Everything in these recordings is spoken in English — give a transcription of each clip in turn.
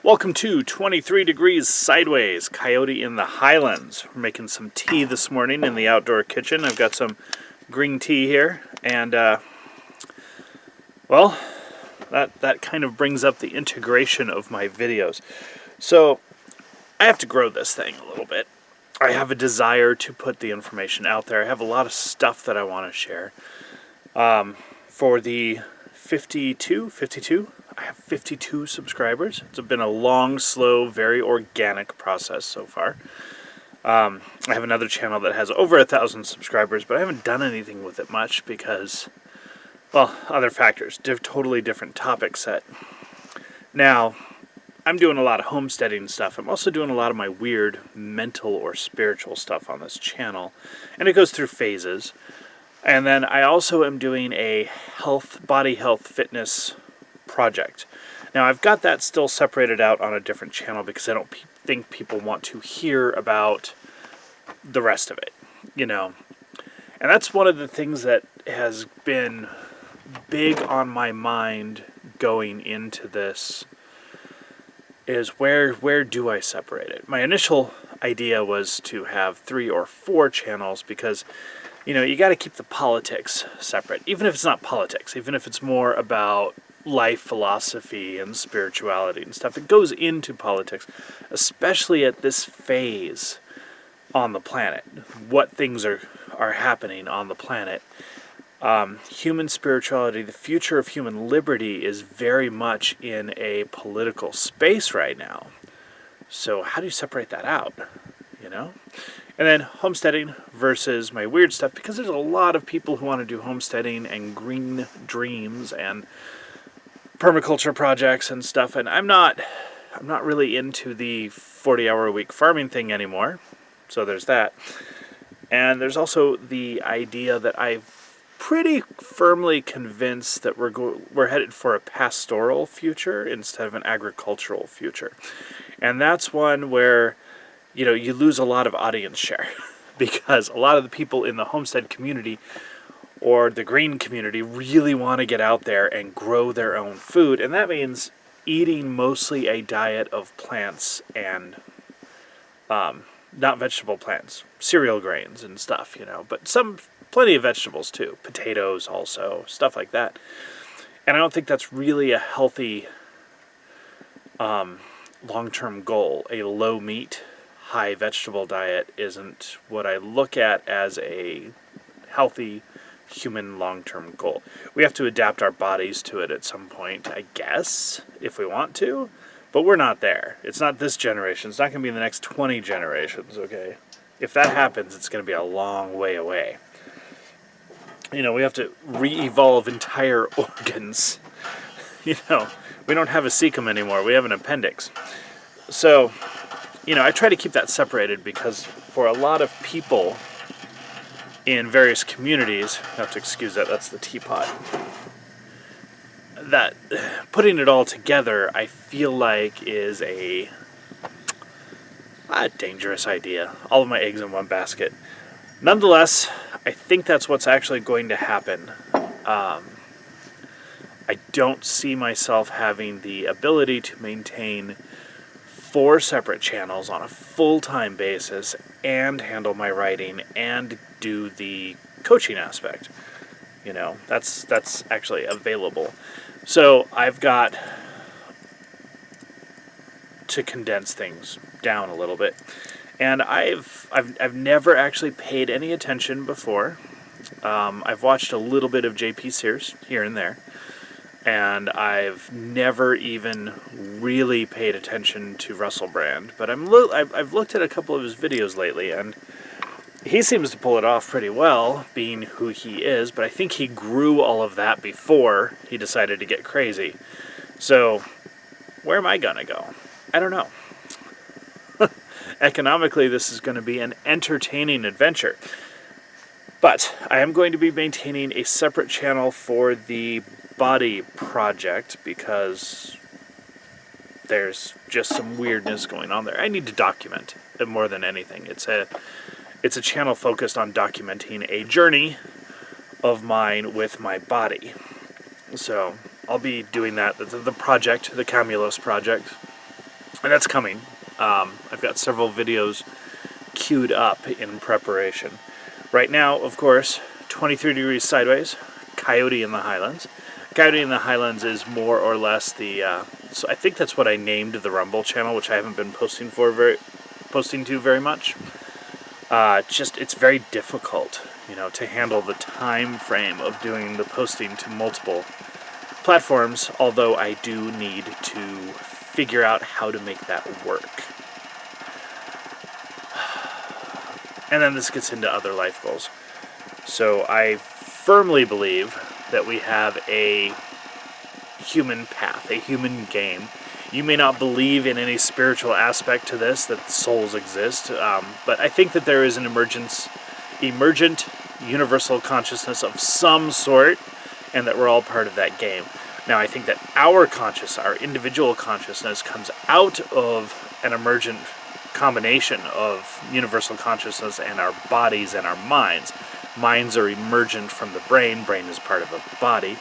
Welcome to 23 Degrees Sideways, Coyote in the Highlands. We're making some tea this morning in the outdoor kitchen. I've got some green tea here, and well, that kind of brings up the integration of my videos. So, I have to grow this thing a little bit. I have a desire to put the information out there. I have a lot of stuff that I want to share. For the 52, I have 52 subscribers. It's been a long, slow, very organic process so far. I have another channel that has over 1,000 subscribers, but I haven't done anything with it much because, well, other factors. Totally different topic set. Now, I'm doing a lot of homesteading stuff. I'm also doing a lot of my weird mental or spiritual stuff on this channel, and it goes through phases. And then I also am doing a body health fitness project. Now I've got that still separated out on a different channel because I don't think people want to hear about the rest of it, you know. And that's one of the things that has been big on my mind going into this, is where do I separate it? My initial idea was to have 3 or 4 channels because, you know, you got to keep the politics separate. Even if it's not politics, even if it's more about life philosophy and spirituality and stuff, it goes into politics, especially at this phase on the planet. What things are happening on the planet. Human spirituality, the future of human liberty is very much in a political space right now. So how do you separate that out, you know? And then homesteading versus my weird stuff, because there's a lot of people who want to do homesteading and green dreams and permaculture projects and stuff, and I'm not really into the 40-hour-a-week farming thing anymore. So there's that. And there's also the idea that I've pretty firmly convinced that we're headed for a pastoral future instead of an agricultural future. And that's one where, you know, you lose a lot of audience share because a lot of the people in the homestead community or the green community really want to get out there and grow their own food, and that means eating mostly a diet of plants and not vegetable plants, cereal grains and stuff, you know, but plenty of vegetables too, potatoes also, stuff like that. And I don't think that's really a healthy long-term goal. A low meat, high vegetable diet isn't what I look at as a healthy human long-term goal. We have to adapt our bodies to it at some point, I guess, if we want to, but we're not there. It's not this generation. It's not going to be in the next 20 generations, okay? If that happens, it's going to be a long way away. You know, we have to re-evolve entire organs. You know, we don't have a cecum anymore. We have an appendix. So, you know, I try to keep that separated because for a lot of people in various communities, you have to excuse that, that's the teapot, that putting it all together, I feel like is a dangerous idea. All of my eggs in one basket. Nonetheless, I think that's what's actually going to happen. I don't see myself having the ability to maintain 4 separate channels on a full-time basis and handle my writing and do the coaching aspect. You know, that's actually available. So I've got to condense things down a little bit. And I've never actually paid any attention before. I've watched a little bit of JP Sears here and there. And I've never even really paid attention to Russell Brand, but I've looked at a couple of his videos lately, and he seems to pull it off pretty well, being who he is, but I think he grew all of that before he decided to get crazy. So, where am I gonna go? I don't know. Economically, this is going to be an entertaining adventure. But I am going to be maintaining a separate channel for the body project because there's just some weirdness going on there. I need to document it more than anything. It's a channel focused on documenting a journey of mine with my body. So I'll be doing that. The project, the Camulos project, And that's coming. I've got several videos queued up in preparation. Right now, of course, 23 degrees sideways, Coyote in the Highlands. Coyote in the Highlands is more or less the, so I think that's what I named the Rumble channel, which I haven't been posting to very much. It's very difficult, to handle the time frame of doing the posting to multiple platforms, although I do need to figure out how to make that work. And then this gets into other life goals. So I firmly believe that we have a human path, a human game. You may not believe in any spiritual aspect to this, that souls exist, but I think that there is an emergent universal consciousness of some sort, and that we're all part of that game. Now, I think that our individual consciousness, comes out of an emergent combination of universal consciousness and our bodies and our minds. Minds are emergent from the brain. Brain is part of the body.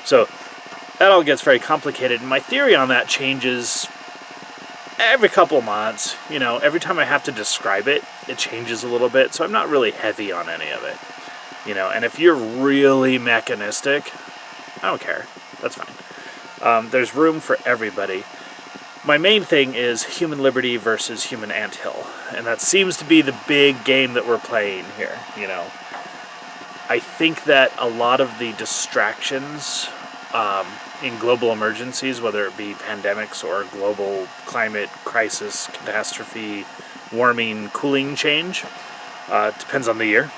So that all gets very complicated, and my theory on that changes every couple of months. Every time I have to describe it, it changes a little bit, so I'm not really heavy on any of it. And if you're really mechanistic, I don't care. That's fine. There's room for everybody. My main thing is human liberty versus human anthill, and that seems to be the big game that we're playing here. I think that a lot of the distractions in global emergencies, whether it be pandemics or global climate crisis, catastrophe, warming, cooling change, depends on the year.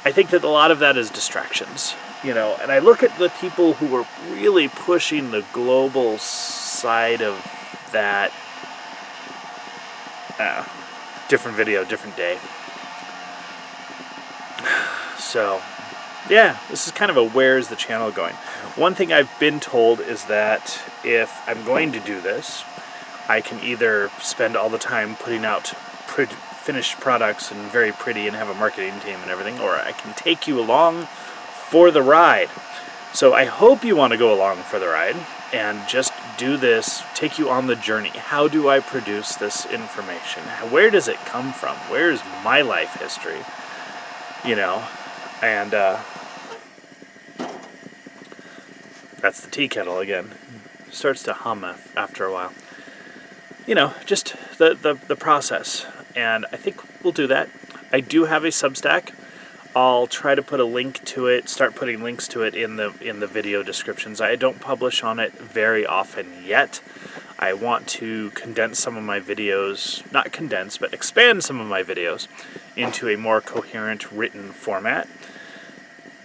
I think that a lot of that is distractions, and I look at the people who are really pushing the global side of that. Different video, different day. So, yeah, this is kind of a where's the channel going. One thing I've been told is that if I'm going to do this, I can either spend all the time putting out finished products and very pretty and have a marketing team and everything, or I can take you along for the ride. So I hope you want to go along for the ride and just do this, take you on the journey. How do I produce this information? Where does it come from? Where is my life history? And that's the tea kettle again. Starts to hum after a while. Just the process. And I think we'll do that. I do have a Substack. I'll try to put a link to it, start putting links to it in the video descriptions. I don't publish on it very often yet. I want to condense some of my videos, not condense, but expand some of my videos into a more coherent written format.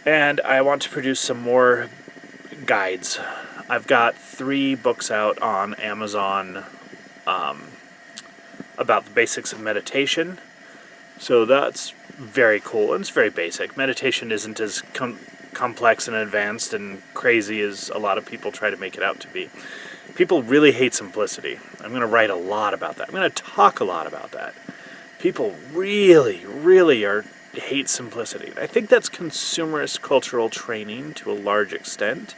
And I want to produce some more guides. I've got 3 books out on Amazon about the basics of meditation. So that's very cool, and it's very basic. Meditation isn't as complex and advanced and crazy as a lot of people try to make it out to be. People really hate simplicity. I'm going to write a lot about that. I'm going to talk a lot about that. People really, really hate simplicity. I think that's consumerist cultural training to a large extent,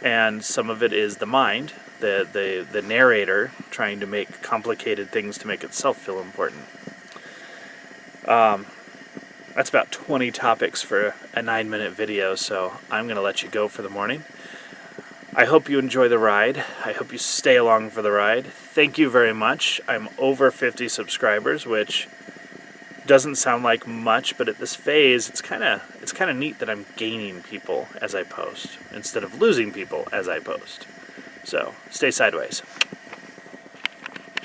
and some of it is the mind, the narrator trying to make complicated things to make itself feel important. That's about 20 topics for a 9-minute video, so I'm going to let you go for the morning. I hope you enjoy the ride. I hope you stay along for the ride. Thank you very much. I'm over 50 subscribers, which doesn't sound like much, but at this phase, it's kind of neat that I'm gaining people as I post instead of losing people as I post. So, stay sideways.